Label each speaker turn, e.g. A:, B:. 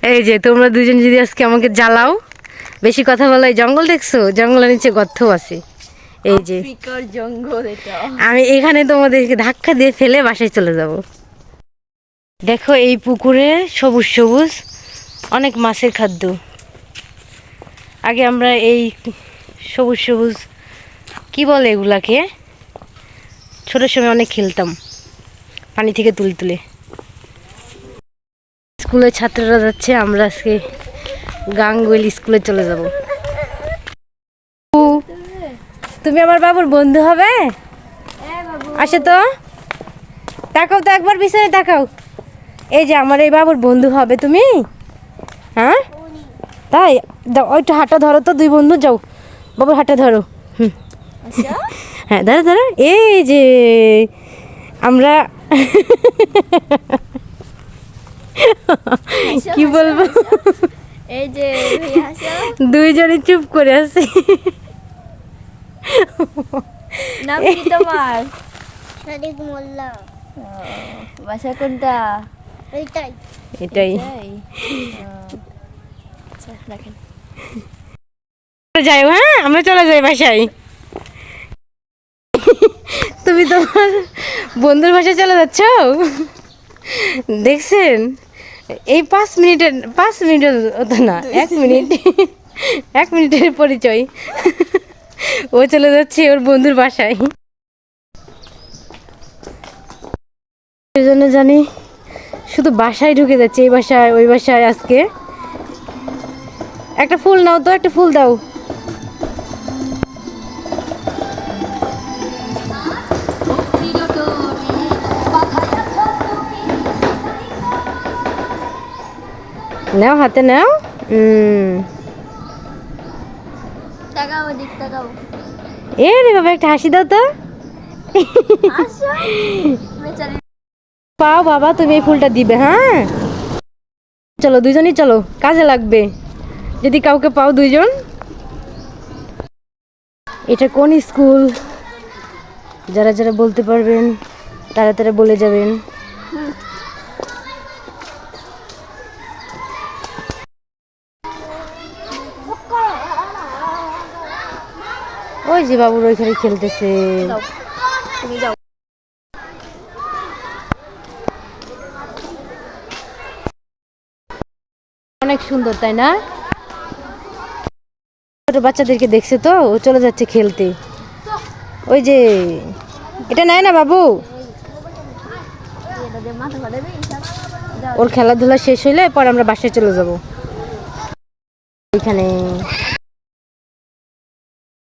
A: এই যে তোমরা দুজন যদি আজকে আমাকে জ্বালাও, বেশি কথা বলো, এই জঙ্গল দেখছো, জঙ্গলের নিচে গর্ত আছে, এই যে
B: আফ্রিকার জঙ্গল এটা।
A: আমি এখানে তোমাদেরকে ধাক্কা দিয়ে ফেলে বাসায় চলে যাব। দেখো এই পুকুরে সবুজ সবুজ অনেক মাছের খাদ্য। আগে আমরা এই সবুজ সবুজ কি বলে এগুলাকে, ছোটোর সময় অনেক খেলতাম পানি থেকে তুলে তুলে। স্কুলের ছাত্ররা যাচ্ছে, আমরা আজকে গাঙ্গুলি স্কুলে চলে যাব। তুমি আমার বাবুর বন্ধু হবে? আসে তো, তাকাও তো একবার পিছনে তাকাও। এই যে আমার এই বাবুর বন্ধু হবে তুমি, হ্যাঁ তাই? ওইটা হাঁটা ধরো তো, দুই বন্ধু যাও, বাবুর হাঁটা ধরো। হ্যাঁ ধরো ধরো, এই যে আমরা কি বলবো,
B: এই যে
A: দুইজনই চুপ করে আছে।
B: নাম কি তোমার?
C: সাদিক মোল্লা।
B: বাসা কোনটা?
C: এইটাই।
A: এটাই
B: আচ্ছা রাখেন।
A: যাই, হ্যাঁ আমরা চলে যাই বাসায়। তুমি তোমার বন্ধুর বাসায় চলে যাচ্ছ, দেখছেন? এই 5 মিনিটের তো না, 1 মিনিট, 1 মিনিটের পরিচয়। ও চলে যাচ্ছে ওর বন্ধুর বাসায়। এই জন্য জানি শুধু বাসায় ঢুকে যাচ্ছে, এই বাসায় ওই বাসায়। আজকে একটা ফুল নাও তো, একটা ফুল দাও। নাও হাতে নাও।
B: তাকাও দিক তাকাও।
A: এ রে বাবা, একটা হাসি দাও তো।
B: আসো বেচারি।
A: পাও বাবা, তুমি এই ফুলটা দিবে, হ্যাঁ চলো দুইজনই চলো, কাজে লাগবে যদি কাউকে পাও দুইজন। এটা কোন স্কুল, যারা যারা বলতে পারবেন তারা তারা বলে যাবেন। ওই যে বাবুর ওইখানে খেলতেছে।
B: যাও তুমি যাও।
A: অনেক সুন্দর তাই না? ছোট বাচ্চাদেরকে দেখছে তো, ও চলে যাচ্ছে খেলতে। ওই যে এটা নেয় না বাবু, ওর খেলাধুলা শেষ হইলে পরে আমরা বাসায় চলে যাব। এখানে